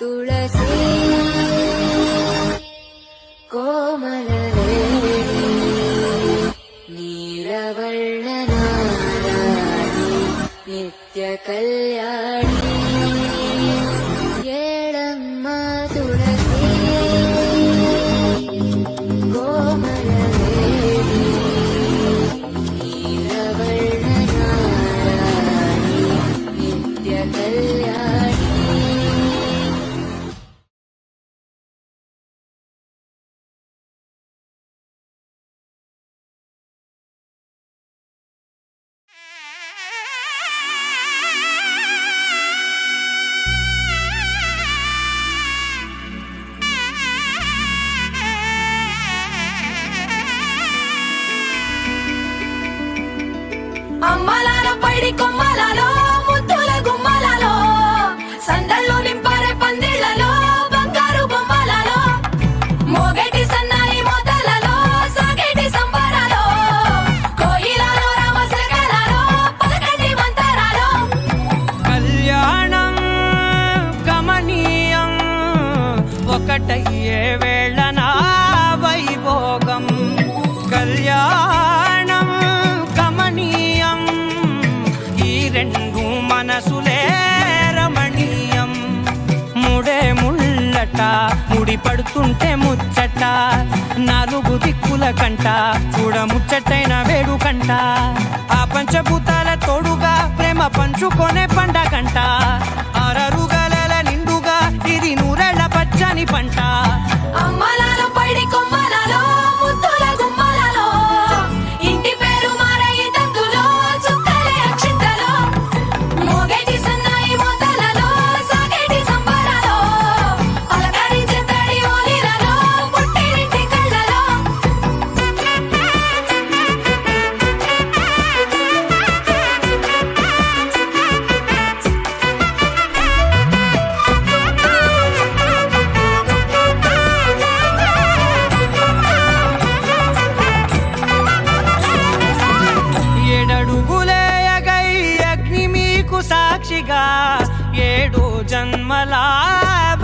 तुळसी कोमलवेणी नीलवर्णनारायणी नित्यकल्याणी येळम्म तुळसी कोमलवेणी नीलवर्णनारायणी नित्यकल्याणी. అమ్మలాలో పైడి కొమ్మలాలో ముద్దుల గుమ్మలాలో సందళ్ళు నింపారే పందిళ్లలో బంగారు బొమ్మలలో మోగేటి సన్నాయి మోతలలో సాగేటి సంబరాలో కోయిలలో రామశకలాలో పలకటి మంతరాలో కళ్యాణం గమనీయం ఒకటయ్యే వేళ నా వైభోగం కళ్యాణం గమనీయం ఈ రెండు మనసులే రమణీయం ముడే ముళ్ళట ముడి పడుతుంటే ముచ్చట నాలుగు దిక్కుల కంట చూడ ముచ్చటైన వేడుకంట ఆ పంచభూతాల తోడుగా ప్రేమ పంచుకొనే పండగంట ఆరరుగల నిండుగా ఇది నూరెళ్ళ పచ్చని పంట అమ్మలాలో పైడి కొమ్మలాలో ముద్దుల గుమ్మలాలో ఇంటి పేరు మారయి తంతులో చుక్కలే అక్షింతలో మోగేటి సన్నాయి మోతలలో సాగేటి సంబరాలో అలకరించే తడి ఓలిలలో పుట్టినింటి కళ్ళలో ఏడడుగులే ఎగై అగ్ని మీకు సాక్షిగా ఏడు జన్మల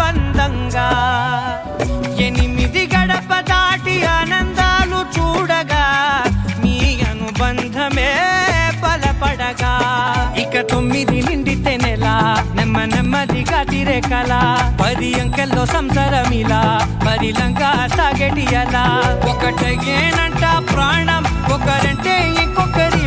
బంధంగా ఎనిమిది గడప దాటి ఆనందాలు చూడగా మీ అనుబంధమే బలపడగా ఇక 9 నిండితే నెల నెమ్మదిగా తిరే కల 10 అంకెల్లో సంసారమిలా పరిలంగా సాగేటి అలా ఒకటేనంట ప్రాణం ఒకరంటే ఇంకొకరి